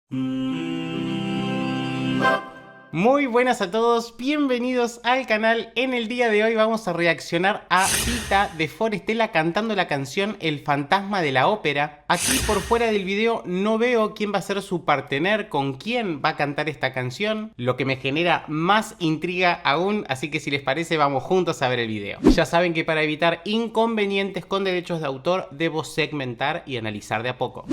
Muy buenas a todos, bienvenidos al canal. En el día de hoy vamos a reaccionar a Pita de Forestella cantando la canción El fantasma de la ópera. Aquí por fuera del video no veo quién va a ser su partener, con quién va a cantar esta canción, lo que me genera más intriga aún, así que si les parece vamos juntos a ver el video. Ya saben que para evitar inconvenientes con derechos de autor debo segmentar y analizar de a poco.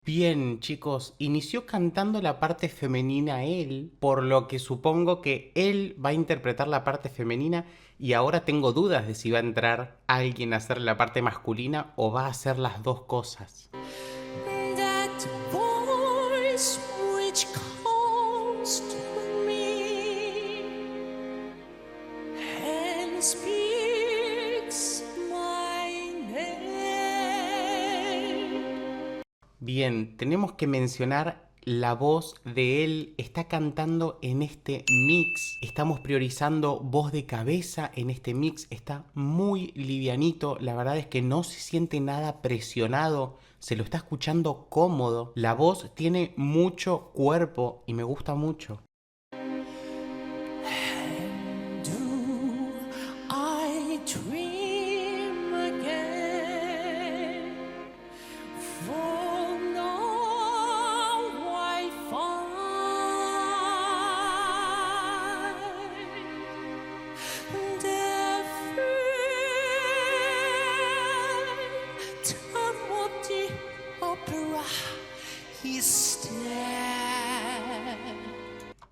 Bien, chicos, inició cantando la parte femenina él, por lo que supongo que él va a interpretar la parte femenina y ahora tengo dudas de si va a entrar alguien a hacer la parte masculina o va a hacer las dos cosas. Bien, tenemos que mencionar la voz de él. Está cantando en este mix. Estamos priorizando voz de cabeza en este mix. Está muy livianito. La verdad es que no se siente nada presionado. Se lo está escuchando cómodo. La voz tiene mucho cuerpo y me gusta mucho.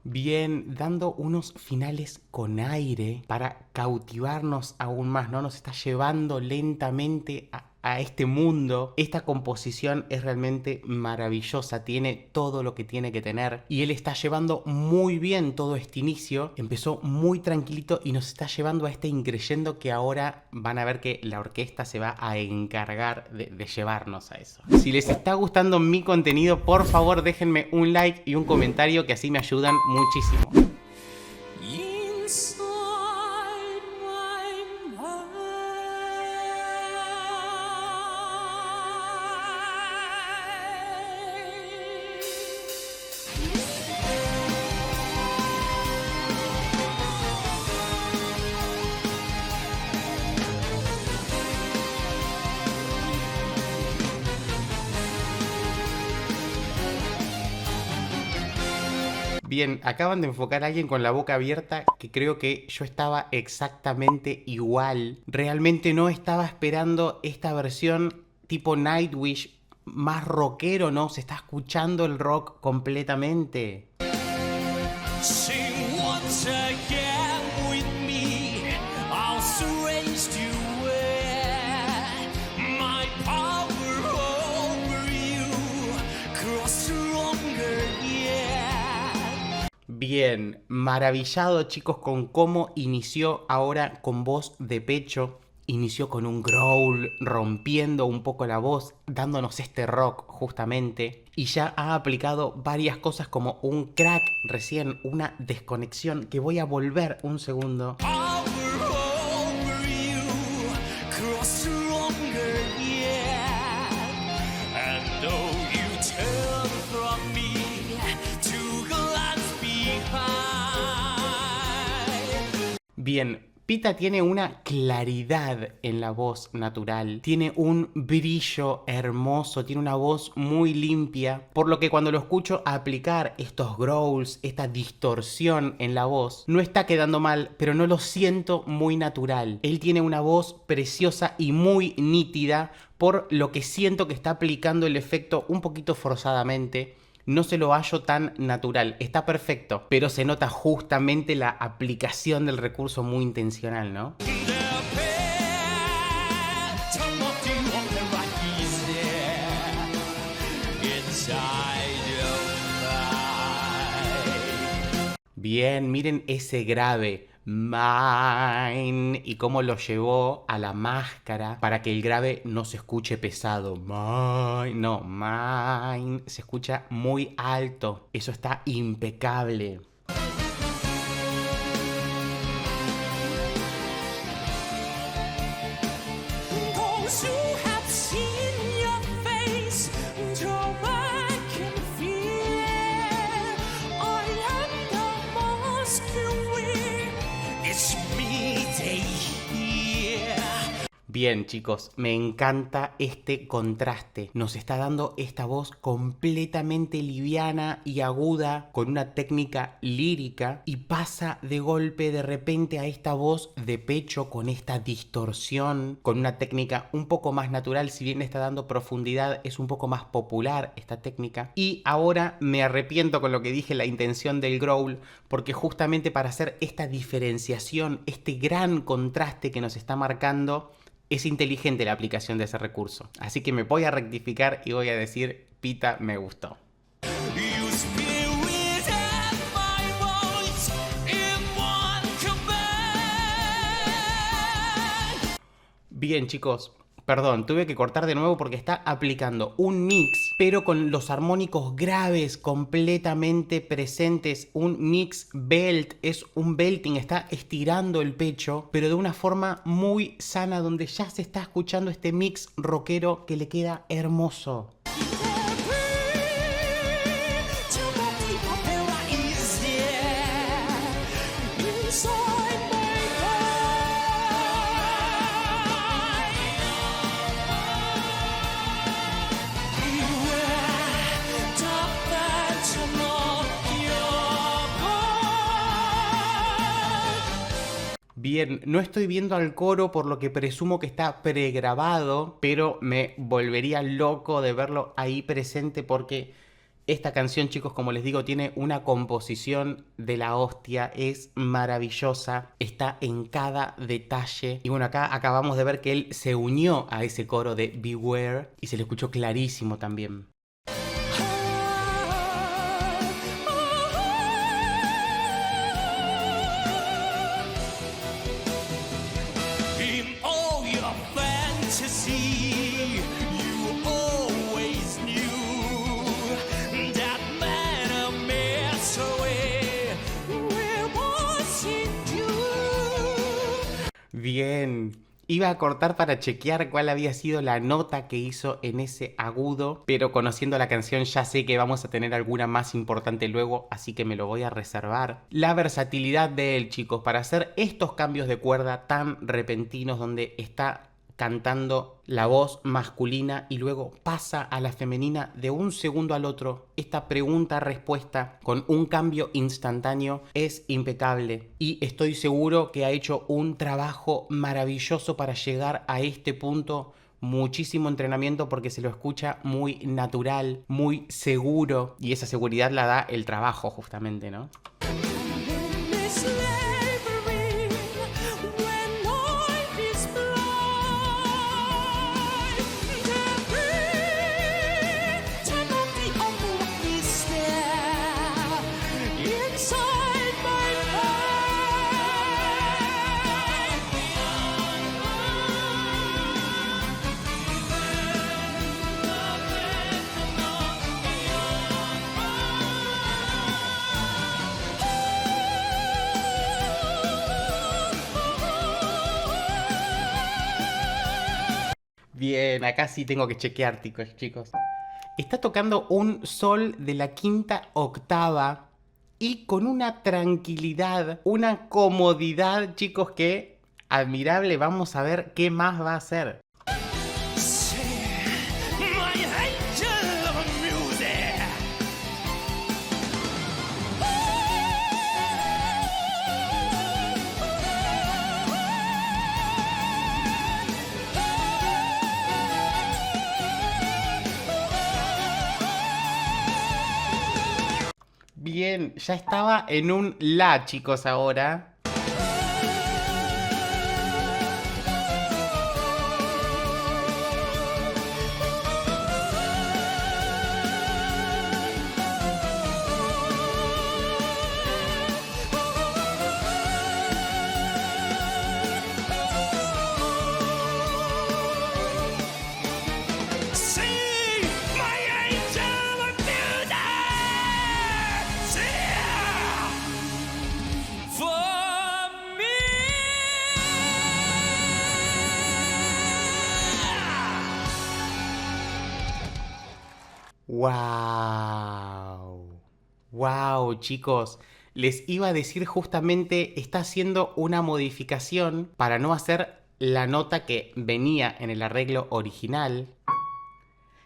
Bien, dando unos finales con aire para cautivarnos aún más, ¿no? Nos está llevando lentamente a este mundo. Esta composición es realmente maravillosa, tiene todo lo que tiene que tener y él está llevando muy bien todo este inicio. Empezó muy tranquilito y nos está llevando a este increyendo que ahora van a ver que la orquesta se va a encargar de llevarnos a eso. Si les está gustando mi contenido, por favor déjenme un like y un comentario que así me ayudan muchísimo. Bien, acaban de enfocar a alguien con la boca abierta que creo que yo estaba exactamente igual. Realmente no estaba esperando esta versión tipo Nightwish, más rockero, ¿no? Se está escuchando el rock completamente. Bien, maravillado chicos con cómo inició ahora con voz de pecho. Inició con un growl, rompiendo un poco la voz, dándonos este rock justamente. Y ya ha aplicado varias cosas como un crack recién, una desconexión, que voy a volver un segundo. Bien, Pita tiene una claridad en la voz natural, tiene un brillo hermoso, tiene una voz muy limpia, por lo que cuando lo escucho aplicar estos growls, esta distorsión en la voz, no está quedando mal, pero no lo siento muy natural. Él tiene una voz preciosa y muy nítida, por lo que siento que está aplicando el efecto un poquito forzadamente. No se lo hallo tan natural, está perfecto, pero se nota justamente la aplicación del recurso muy intencional, ¿no? Bien, miren ese grave, mine, y cómo lo llevó a la máscara para que el grave no se escuche pesado. Mine, no, mine, se escucha muy alto. Eso está impecable. Bien, chicos, me encanta este contraste. Nos está dando esta voz completamente liviana y aguda, con una técnica lírica, y pasa de golpe de repente a esta voz de pecho con esta distorsión, con una técnica un poco más natural. Si bien le está dando profundidad, es un poco más popular esta técnica. Y ahora me arrepiento con lo que dije, la intención del growl, porque justamente para hacer esta diferenciación, este gran contraste que nos está marcando, es inteligente la aplicación de ese recurso. Así que me voy a rectificar y voy a decir, Pita, me gustó. Bien, chicos. Perdón, tuve que cortar de nuevo porque está aplicando un mix, pero con los armónicos graves completamente presentes. Un mix belt, es un belting, está estirando el pecho, pero de una forma muy sana, donde ya se está escuchando este mix rockero que le queda hermoso. Bien, no estoy viendo al coro, por lo que presumo que está pregrabado, pero me volvería loco de verlo ahí presente, porque esta canción, chicos, como les digo, tiene una composición de la hostia, es maravillosa, está en cada detalle. Y bueno, acá acabamos de ver que él se unió a ese coro de Beware y se le escuchó clarísimo también. Bien, iba a cortar para chequear cuál había sido la nota que hizo en ese agudo, pero conociendo la canción ya sé que vamos a tener alguna más importante luego, así que me lo voy a reservar. La versatilidad de él, chicos, para hacer estos cambios de cuerda tan repentinos, donde está cantando la voz masculina y luego pasa a la femenina de un segundo al otro. Esta pregunta-respuesta con un cambio instantáneo es impecable, y estoy seguro que ha hecho un trabajo maravilloso para llegar a este punto. Muchísimo entrenamiento, porque se lo escucha muy natural, muy seguro, y esa seguridad la da el trabajo justamente, ¿no? Bien, acá sí tengo que chequear, chicos. Está tocando un sol de la quinta octava y con una tranquilidad, una comodidad, chicos, que admirable. Vamos a ver qué más va a hacer. Bien, ya estaba en un la, chicos, ahora. ¡Wow! ¡Wow, chicos! Les iba a decir justamente, está haciendo una modificación para no hacer la nota que venía en el arreglo original.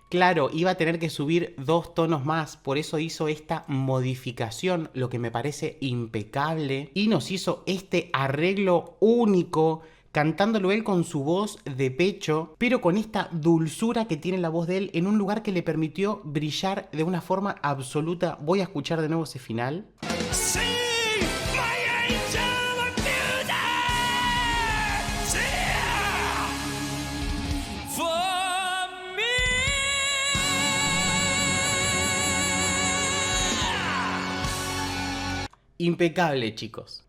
Claro, iba a tener que subir 2 tonos más, por eso hizo esta modificación, lo que me parece impecable. Y nos hizo este arreglo único, cantándolo él con su voz de pecho, pero con esta dulzura que tiene la voz de él en un lugar que le permitió brillar de una forma absoluta. Voy a escuchar de nuevo ese final. Impecable, chicos.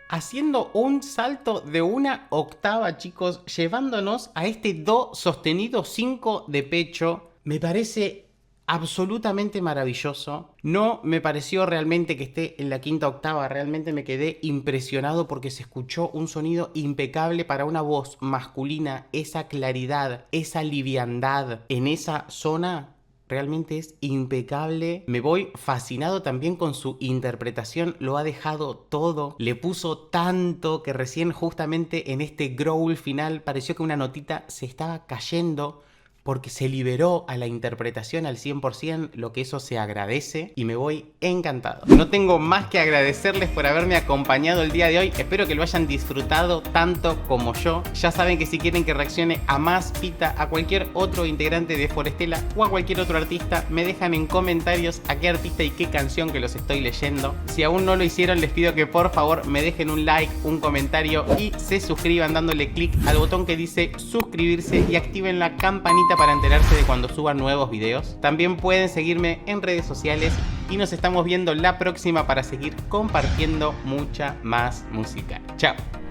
Haciendo un salto de una octava, chicos, llevándonos a este do sostenido 5 de pecho. Me parece absolutamente maravilloso. No me pareció realmente que esté en la quinta octava. Realmente me quedé impresionado porque se escuchó un sonido impecable para una voz masculina. Esa claridad, esa liviandad en esa zona realmente es impecable. Me voy fascinado también con su interpretación. Lo ha dejado todo. Le puso tanto que recién justamente en este growl final pareció que una notita se estaba cayendo porque se liberó a la interpretación al 100%, lo que eso se agradece y me voy encantado. No tengo más que agradecerles por haberme acompañado el día de hoy. Espero que lo hayan disfrutado tanto como yo. Ya saben que si quieren que reaccione a más Pita, a cualquier otro integrante de Forestella o a cualquier otro artista, me dejan en comentarios a qué artista y qué canción que los estoy leyendo. Si aún no lo hicieron, les pido que por favor me dejen un like, un comentario y se suscriban dándole clic al botón que dice suscribirse y activen la campanita para enterarse de cuando suba nuevos videos. También pueden seguirme en redes sociales y nos estamos viendo la próxima para seguir compartiendo mucha más música. Chao.